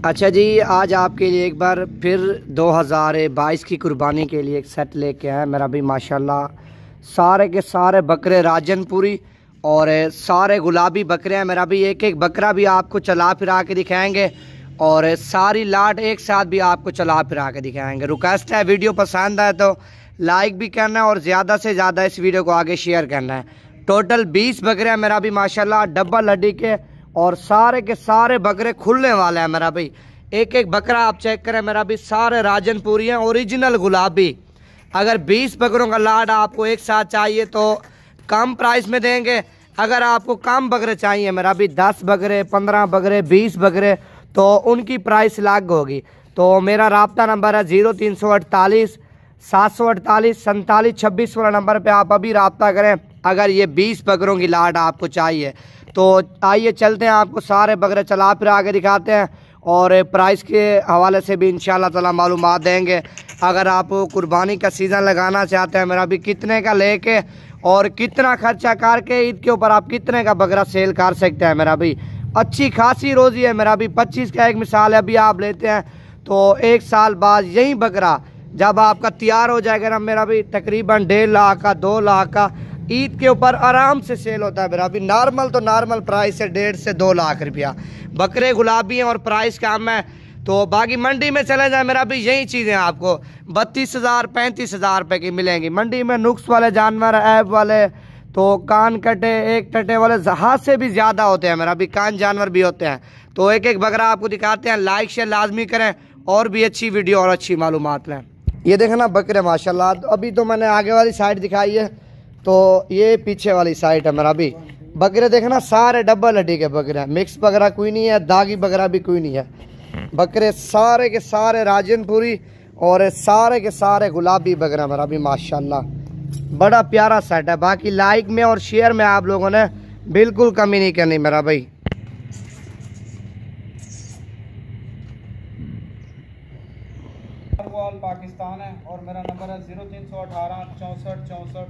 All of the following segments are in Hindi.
अच्छा जी, आज आपके लिए एक बार फिर 2022 की कुर्बानी के लिए एक सेट लेके आए मेरा भी माशाल्लाह। सारे के सारे बकरे राजनपुरी और सारे गुलाबी बकरे हैं मेरा भी। एक एक बकरा भी आपको चला फिरा के दिखाएंगे और सारी लाट एक साथ भी आपको चला फिरा के दिखाएंगे। रिक्वेस्ट है, वीडियो पसंद आए तो लाइक भी करना है और ज़्यादा से ज़्यादा इस वीडियो को आगे शेयर करना है। टोटल 20 बकरे हैं मेरा भी माशाल्लाह, डबल हड्डी के और सारे के सारे बकरे खुलने वाले हैं मेरा भाई। एक एक बकरा आप चेक करें मेरा भी, सारे राजनपुरी हैं, ओरिजिनल गुलाबी। अगर 20 बकरों का लाड आपको एक साथ चाहिए तो कम प्राइस में देंगे। अगर आपको कम बकरे चाहिए मेरा भी, 10 बकरे, 15 बकरे, 20 बकरे, तो उनकी प्राइस अलग होगी। तो मेरा राब्ता नंबर है 0348 748 4726 वाला नंबर पे आप अभी राब्ता करें अगर ये 20 बकरों की लाड आपको चाहिए। तो आइए चलते हैं, आपको सारे बकरे चला फिर आगे दिखाते हैं और प्राइस के हवाले से भी इंशाल्लाह ताला मालूमात देंगे। अगर आप कुर्बानी का सीज़न लगाना चाहते हैं मेरा भी, कितने का लेके और कितना खर्चा करके ईद के ऊपर आप कितने का बकरा सेल कर सकते हैं मेरा भी। अच्छी खासी रोज़ी है मेरा भी। 25 का एक मिसाल है, अभी आप लेते हैं तो 1 साल बाद यही बकरा जब आपका तैयार हो जाएगा ना मेरा भी, तकरीबन 1.5 लाख का, 2 लाख का ईद के ऊपर आराम से सेल होता है मेरा भी। नॉर्मल तो नॉर्मल प्राइस है 1.5 से 2 लाख रुपया। बकरे गुलाबी हैं और प्राइस कम है। तो बाकी मंडी में चले जाए मेरा भी, यही चीज़ें आपको 32,000 35,000 रुपये की मिलेंगी। मंडी में नुक्स वाले जानवर, ऐब वाले, तो कान कटे, एक टटे वाले हाथ से भी ज़्यादा होते हैं मेरा भी, कान जानवर भी होते हैं। तो एक एक बकरा आपको दिखाते हैं। लाइक शेयर लाजमी करें और भी अच्छी वीडियो और अच्छी मालूमात लें। ये देखें ना बकरे माशाल्लाह। अभी तो मैंने आगे वाली साइड दिखाई है, तो ये पीछे वाली साइड है मेरा भी। बकरे देखना सारे डबल हड्डी के बकरे हैं, मिक्स बकरा कोई नहीं है, दागी बकरा भी कोई नहीं है। बकरे सारे के सारे राजनपुरी और सारे के सारे गुलाबी बकरा मेरा भी माशाल्लाह। बड़ा प्यारा सेट है। बाकी लाइक में और शेयर में आप लोगों ने बिल्कुल कमी नहीं करनी मेरा भाई। पाकिस्तान है और मेरा नंबर है 0318 64 64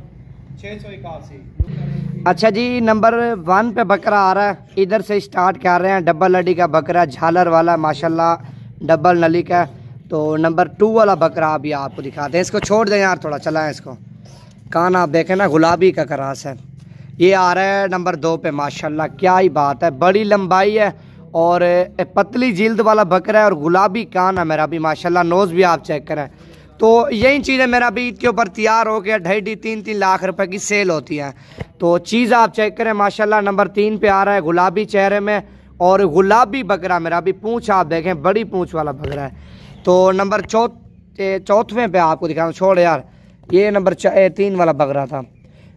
681। अच्छा जी, नंबर 1 पे बकरा आ रहा है, इधर से स्टार्ट कर रहे हैं। डबल हड्डी का बकरा, झालर वाला माशाल्लाह, डबल नली का। तो नंबर 2 वाला बकरा अभी आपको दिखाते हैं। इसको छोड़ दें यार, थोड़ा चलाएं इसको। कान आप देखें ना, गुलाबी का करास है। ये आ रहा है नंबर 2 पे माशाल्लाह। क्या ही बात है, बड़ी लंबाई है और पतली जिल्द वाला बकरा है और गुलाबी कान है मेरा भी माशाल्लाह। नोज़ भी आप चेक करें। तो यही चीज़ें मेरा भी ईद के ऊपर तैयार हो गया, 2.5 3 लाख रुपए की सेल होती हैं। तो चीज़ आप चेक करें माशाल्लाह। नंबर 3 पे आ रहा है गुलाबी चेहरे में और गुलाबी बकरा मेरा भी। पूँछ आप देखें, बड़ी पूँछ वाला बकरा है। तो नंबर 4वें पे आपको दिखाऊँ, छोड़ यार, ये नंबर 3 वाला बकरा था।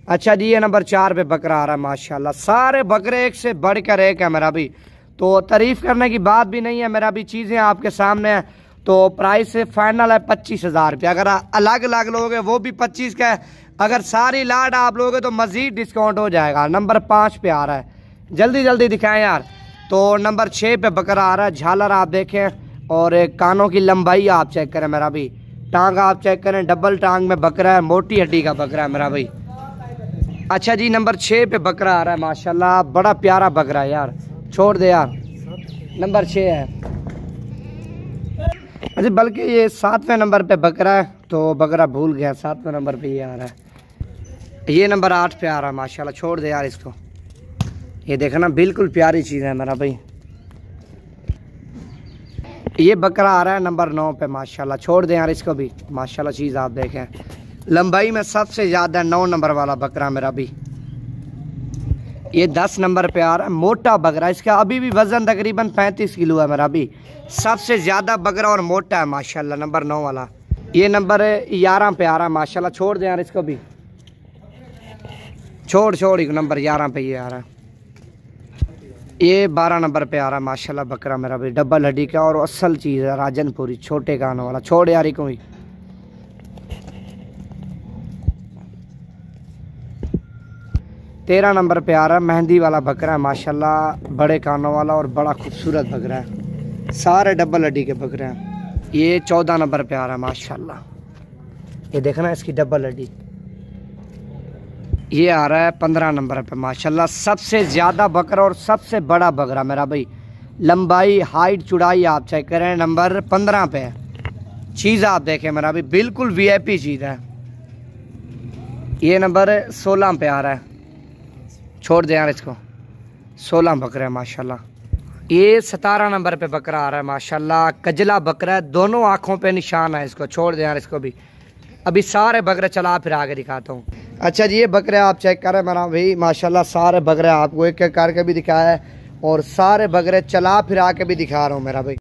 अच्छा जी, ये नंबर 4 पे बकरा आ रहा है माशाल्लाह। सारे बकरे एक से बढ़कर एक है मेरा भी। तो तारीफ़ करने की बात भी नहीं है मेरा भी, चीज़ें आपके सामने हैं। तो प्राइस फाइनल है 25,000 रुपये। अगर अलग अलग लोगे वो भी 25 का है। अगर सारी लाड आप लोगे तो मज़ीद डिस्काउंट हो जाएगा। नंबर 5 पे आ रहा है, जल्दी जल्दी दिखाएं यार। तो नंबर 6 पे बकरा आ रहा है। झालर आप देखें और कानों की लंबाई आप चेक करें मेरा भी। टांग आप चेक करें, डबल टांग में बकरा है, मोटी हड्डी का बकरा है मेरा भाई। अच्छा जी, नंबर 6 पे बकरा आ रहा है माशाल्लाह। बड़ा प्यारा बकरा है यार, छोड़ दे यार। नंबर 6 है। अच्छा, बल्कि ये 7वें नंबर पे बकरा है, तो बकरा भूल गया, 7वें नंबर पे ये आ रहा है। ये नंबर 8 पे आ रहा है माशाल्लाह। छोड़ दे यार इसको। ये देखना, बिल्कुल प्यारी चीज़ है मेरा भाई। ये बकरा आ रहा है नंबर 9 पे माशाल्लाह। छोड़ दे यार इसको भी माशाल्लाह। चीज़ आप देखें, लंबाई में सबसे ज़्यादा 9 नंबर वाला बकरा मेरा भी। ये 10 नंबर पे आ रहा है, मोटा बकरा। इसका अभी भी वज़न तकरीबन 35 किलो है मेरा भी। सबसे ज़्यादा बकरा और मोटा है माशाल्लाह, नंबर 9 वाला। ये नंबर 11 पे आ रहा है माशाल्लाह। छोड़ दे यार इसको भी, छोड़ नंबर 11 पे ये आ रहा है। ये 12 नंबर पे आ रहा है माशाल्लाह बकरा मेरा भी। डबल हड्डी का और असल चीज़ है, राजनपुरी, छोटे कानों वाला। छोड़ यार इसको भी। 13 नंबर पे आ रहा है, मेहंदी वाला बकरा है माशाल्लाह। बड़े कानों वाला और बड़ा खूबसूरत बकरा है। सारे डबल हड्डी के बकरे हैं। ये 14 नंबर पे आ रहा है माशाल्लाह। ये देखना इसकी डबल हड्डी। ये आ रहा है 15 नंबर पे माशाल्लाह। सबसे ज़्यादा बकरा और सबसे बड़ा बकरा मेरा भाई। लंबाई हाइट चौड़ाई आप चेक करें, नंबर 15 पे है। चीज़ आप देखें मेरा भी बिल्कुल वीआईपी चीज़ है। ये नंबर 16 पे आ रहा है, छोड़ दे यार इसको। 16 बकरा है माशाल्लाह। ये 17 नंबर पे बकरा आ रहा है माशाल्लाह, कजला बकरा है, दोनों आँखों पे निशान है इसको। छोड़ दे यार इसको भी। अभी सारे बकरे चला फिर आगे दिखाता हूँ। अच्छा जी, ये बकरे आप चेक करें मेरा भाई माशाल्लाह, सारे बकरे आपको एक एक करके भी दिखाया है और सारे बकरे चला फिर आके भी दिखा रहा हूँ मेरा भाई।